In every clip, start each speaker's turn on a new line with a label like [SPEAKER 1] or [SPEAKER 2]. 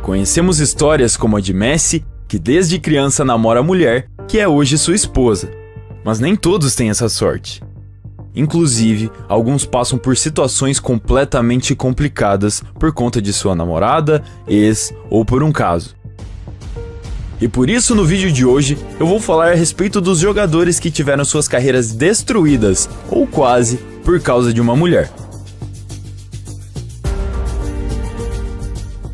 [SPEAKER 1] Conhecemos histórias como a de Messi, que desde criança namora a mulher, que é hoje sua esposa. Mas nem todos têm essa sorte. Inclusive, alguns passam por situações completamente complicadas por conta de sua namorada, ex ou por um caso. E por isso, no vídeo de hoje, eu vou falar a respeito dos jogadores que tiveram suas carreiras destruídas, ou quase, por causa de uma mulher.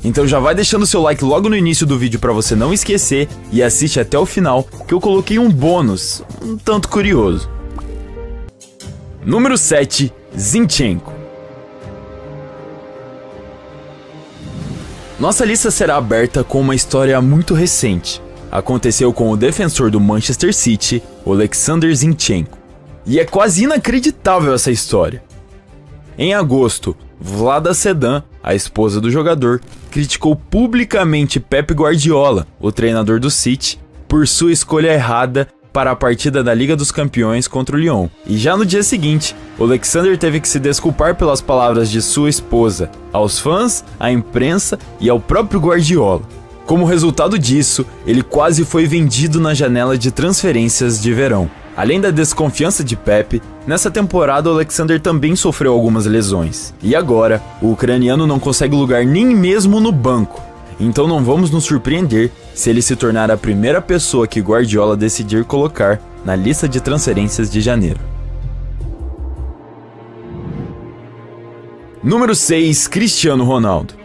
[SPEAKER 1] Então já vai deixando seu like logo no início do vídeo para você não esquecer e assiste até o final, que eu coloquei um bônus, um tanto curioso. Número 7, Zinchenko. Nossa lista será aberta com uma história muito recente. Aconteceu com o defensor do Manchester City, Alexander Zinchenko. E é quase inacreditável essa história. Em agosto, Vlada Sedan, a esposa do jogador, criticou publicamente Pep Guardiola, o treinador do City, por sua escolha errada para a partida da Liga dos Campeões contra o Lyon. E já no dia seguinte, o Alexander teve que se desculpar pelas palavras de sua esposa, aos fãs, à imprensa e ao próprio Guardiola. Como resultado disso, ele quase foi vendido na janela de transferências de verão. Além da desconfiança de Pep, nessa temporada o Alexander também sofreu algumas lesões. E agora, o ucraniano não consegue lugar nem mesmo no banco. Então não vamos nos surpreender se ele se tornar a primeira pessoa que Guardiola decidir colocar na lista de transferências de janeiro. Número 6, Cristiano Ronaldo.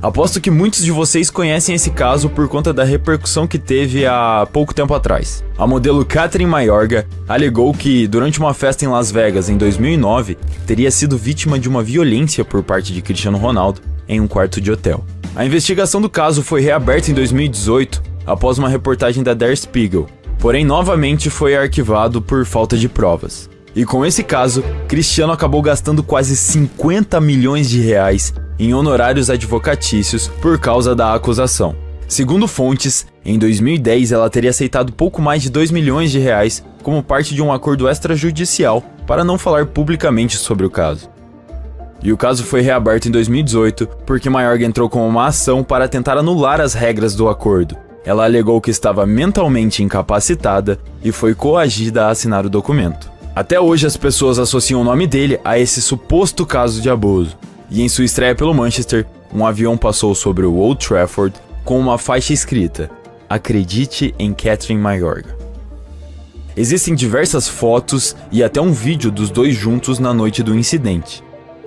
[SPEAKER 1] Aposto que muitos de vocês conhecem esse caso por conta da repercussão que teve há pouco tempo atrás. A modelo Catherine Mayorga alegou que, durante uma festa em Las Vegas em 2009, teria sido vítima de uma violência por parte de Cristiano Ronaldo em um quarto de hotel. A investigação do caso foi reaberta em 2018, após uma reportagem da Der Spiegel, porém novamente foi arquivado por falta de provas. E com esse caso, Cristiano acabou gastando quase 50 milhões de reais em honorários advocatícios por causa da acusação. Segundo fontes, em 2010 ela teria aceitado pouco mais de 2 milhões de reais como parte de um acordo extrajudicial para não falar publicamente sobre o caso. E o caso foi reaberto em 2018 porque Mayorga entrou com uma ação para tentar anular as regras do acordo. Ela alegou que estava mentalmente incapacitada e foi coagida a assinar o documento. Até hoje as pessoas associam o nome dele a esse suposto caso de abuso. E em sua estreia pelo Manchester, um avião passou sobre o Old Trafford com uma faixa escrita: "Acredite em Catherine Mayorga". Existem diversas fotos e até um vídeo dos dois juntos na noite do incidente.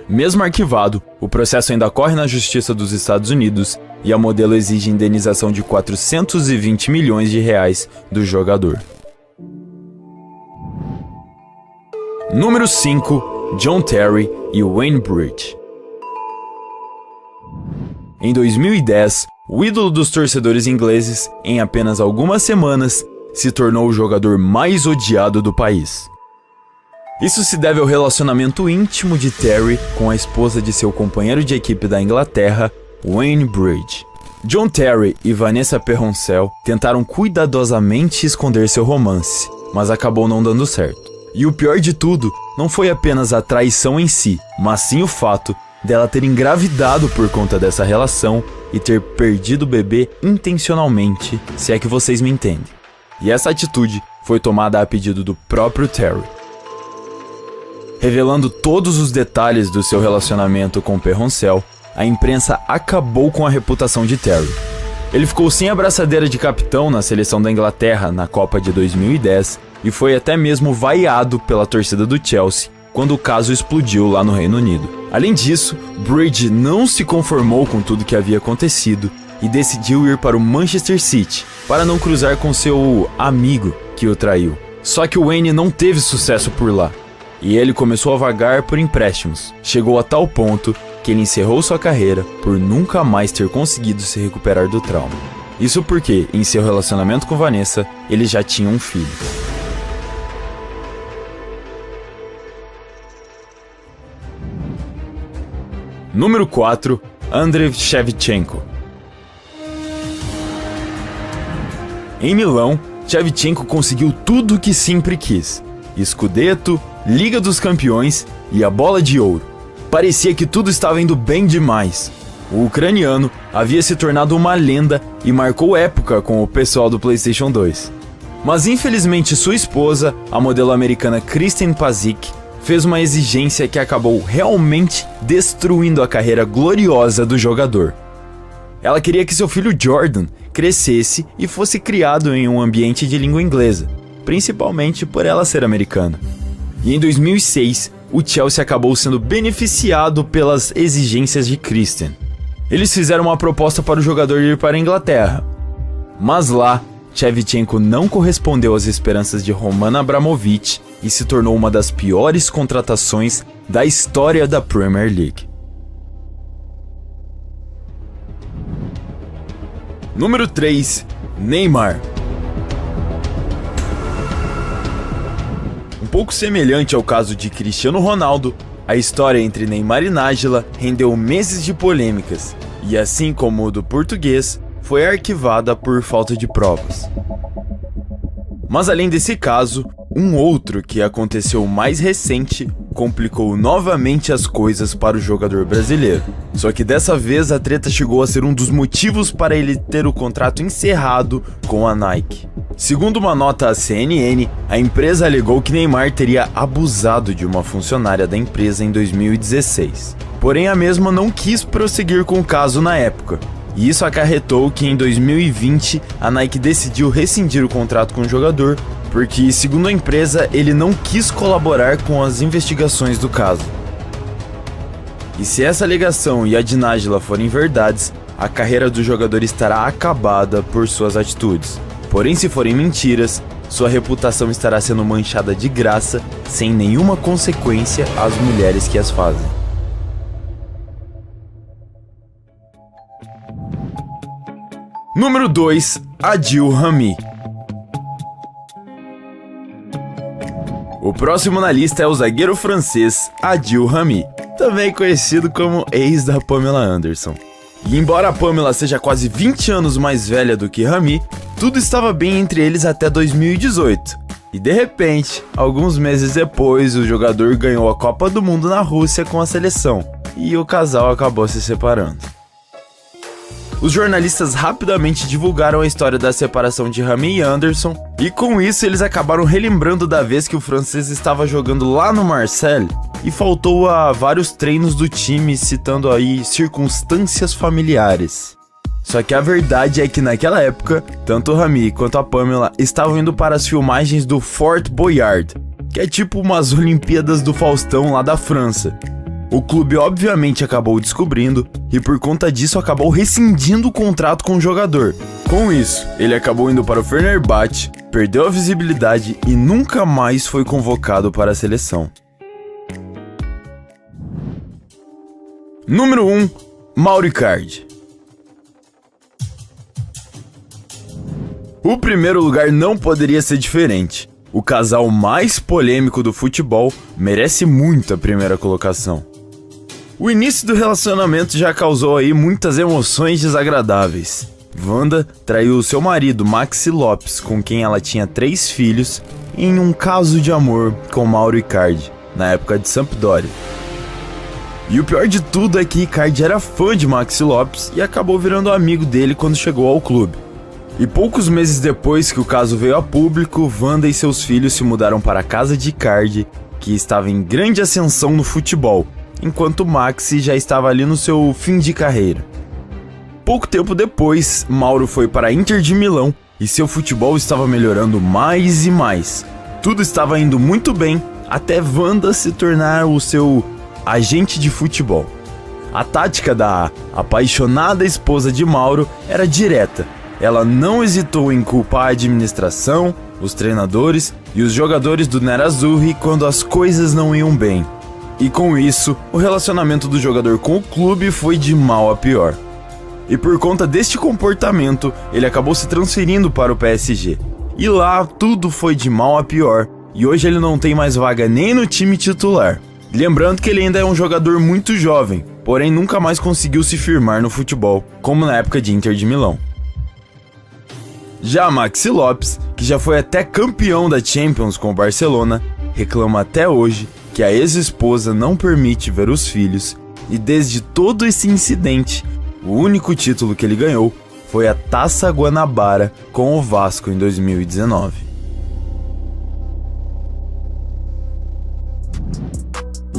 [SPEAKER 1] Mesmo arquivado, o processo ainda corre na Justiça dos Estados Unidos e a modelo exige indenização de 420 milhões de reais do jogador. Número 5, John Terry e Wayne Bridge. Em 2010, o ídolo dos torcedores ingleses, em apenas algumas semanas, se tornou o jogador mais odiado do país. Isso se deve ao relacionamento íntimo de Terry com a esposa de seu companheiro de equipe da Inglaterra, Wayne Bridge. John Terry e Vanessa Peroncel tentaram cuidadosamente esconder seu romance, mas acabou não dando certo. E o pior de tudo não foi apenas a traição em si, mas sim o fato dela ter engravidado por conta dessa relação e ter perdido o bebê intencionalmente, se é que vocês me entendem. E essa atitude foi tomada a pedido do próprio Terry. Revelando todos os detalhes do seu relacionamento com Peroncel, a imprensa acabou com a reputação de Terry. Ele ficou sem a braçadeira de capitão na seleção da Inglaterra na Copa de 2010 e foi até mesmo vaiado pela torcida do Chelsea quando o caso explodiu lá no Reino Unido. Além disso, Bridge não se conformou com tudo que havia acontecido e decidiu ir para o Manchester City para não cruzar com seu amigo que o traiu. Só que o Wayne não teve sucesso por lá e ele começou a vagar por empréstimos. Chegou a tal ponto que ele encerrou sua carreira por nunca mais ter conseguido se recuperar do trauma. Isso porque, em seu relacionamento com Vanessa, ele já tinha um filho. Número 4, Andriy Shevchenko. Em Milão, Shevchenko conseguiu tudo o que sempre quis: Scudetto, Liga dos Campeões e a Bola de Ouro. Parecia que tudo estava indo bem demais. O ucraniano havia se tornado uma lenda e marcou época com o pessoal do PlayStation 2. Mas infelizmente sua esposa, a modelo americana Kristen Pazik, fez uma exigência que acabou realmente destruindo a carreira gloriosa do jogador. Ela queria que seu filho Jordan crescesse e fosse criado em um ambiente de língua inglesa, principalmente por ela ser americana. E em 2006, o Chelsea acabou sendo beneficiado pelas exigências de Kristen. Eles fizeram uma proposta para o jogador ir para a Inglaterra, mas lá, Shevchenko não correspondeu às esperanças de Roman Abramovich e se tornou uma das piores contratações da história da Premier League. Número 3. Neymar. Um pouco semelhante ao caso de Cristiano Ronaldo, a história entre Neymar e Nájila rendeu meses de polêmicas, e assim como o do português, foi arquivada por falta de provas. Mas além desse caso, um outro que aconteceu mais recente complicou novamente as coisas para o jogador brasileiro. Só que dessa vez a treta chegou a ser um dos motivos para ele ter o contrato encerrado com a Nike. Segundo uma nota à CNN, a empresa alegou que Neymar teria abusado de uma funcionária da empresa em 2016. Porém, a mesma não quis prosseguir com o caso na época. E isso acarretou que em 2020 a Nike decidiu rescindir o contrato com o jogador, porque, segundo a empresa, ele não quis colaborar com as investigações do caso. E se essa alegação e a de Nájila forem verdades, a carreira do jogador estará acabada por suas atitudes. Porém, se forem mentiras, sua reputação estará sendo manchada de graça, sem nenhuma consequência às mulheres que as fazem. Número 2. Adil Rami. O próximo na lista é o zagueiro francês Adil Rami, também conhecido como ex da Pamela Anderson. E embora a Pamela seja quase 20 anos mais velha do que Rami, tudo estava bem entre eles até 2018. E de repente, alguns meses depois, o jogador ganhou a Copa do Mundo na Rússia com a seleção, e o casal acabou se separando. Os jornalistas rapidamente divulgaram a história da separação de Rami e Anderson, e com isso eles acabaram relembrando da vez que o francês estava jogando lá no Marseille e faltou a vários treinos do time, citando aí circunstâncias familiares. Só que a verdade é que naquela época, tanto o Rami quanto a Pamela estavam indo para as filmagens do Fort Boyard, que é tipo umas Olimpíadas do Faustão lá da França. O clube obviamente acabou descobrindo e por conta disso acabou rescindindo o contrato com o jogador. Com isso, ele acabou indo para o Fenerbahçe, perdeu a visibilidade e nunca mais foi convocado para a seleção. Número 1. Mauro Icardi. O primeiro lugar não poderia ser diferente. O casal mais polêmico do futebol merece muito a primeira colocação. O início do relacionamento já causou aí muitas emoções desagradáveis. Wanda traiu seu marido, Maxi Lopes, com quem ela tinha 3 filhos, em um caso de amor com Mauro Icardi, na época de Sampdoria. E o pior de tudo é que Icardi era fã de Maxi Lopes e acabou virando amigo dele quando chegou ao clube. E poucos meses depois que o caso veio a público, Wanda e seus filhos se mudaram para a casa de Icardi, que estava em grande ascensão no futebol, enquanto Maxi já estava ali no seu fim de carreira. Pouco tempo depois, Mauro foi para a Inter de Milão e seu futebol estava melhorando mais e mais. Tudo estava indo muito bem, até Wanda se tornar o seu agente de futebol. A tática da apaixonada esposa de Mauro era direta. Ela não hesitou em culpar a administração, os treinadores e os jogadores do Nerazzurri quando as coisas não iam bem. E com isso, o relacionamento do jogador com o clube foi de mal a pior. E por conta deste comportamento, ele acabou se transferindo para o PSG. E lá, tudo foi de mal a pior, e hoje ele não tem mais vaga nem no time titular. Lembrando que ele ainda é um jogador muito jovem, porém nunca mais conseguiu se firmar no futebol, como na época de Inter de Milão. Já Maxi Lopes, que já foi até campeão da Champions com o Barcelona, reclama até hoje que a ex-esposa não permite ver os filhos, e desde todo esse incidente, o único título que ele ganhou foi a Taça Guanabara com o Vasco em 2019.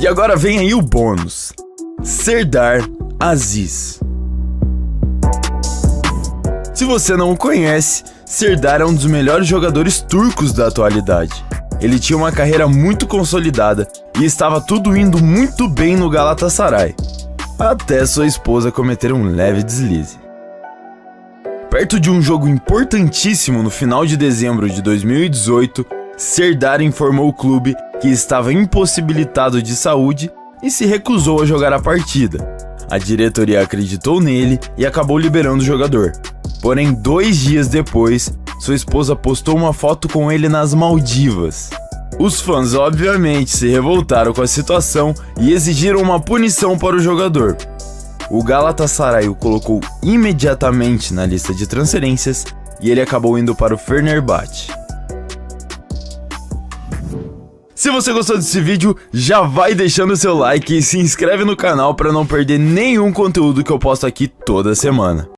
[SPEAKER 1] E agora vem aí o bônus: Serdar Aziz. Se você não o conhece, Serdar é um dos melhores jogadores turcos da atualidade. Ele tinha uma carreira muito consolidada e estava tudo indo muito bem no Galatasaray, até sua esposa cometer um leve deslize. Perto de um jogo importantíssimo no final de dezembro de 2018, Serdar informou o clube que estava impossibilitado de saúde e se recusou a jogar a partida. A diretoria acreditou nele e acabou liberando o jogador. Porém, 2 dias depois, sua esposa postou uma foto com ele nas Maldivas. Os fãs obviamente se revoltaram com a situação e exigiram uma punição para o jogador. O Galatasaray o colocou imediatamente na lista de transferências e ele acabou indo para o Fenerbahçe. Se você gostou desse vídeo, já vai deixando seu like e se inscreve no canal para não perder nenhum conteúdo que eu posto aqui toda semana.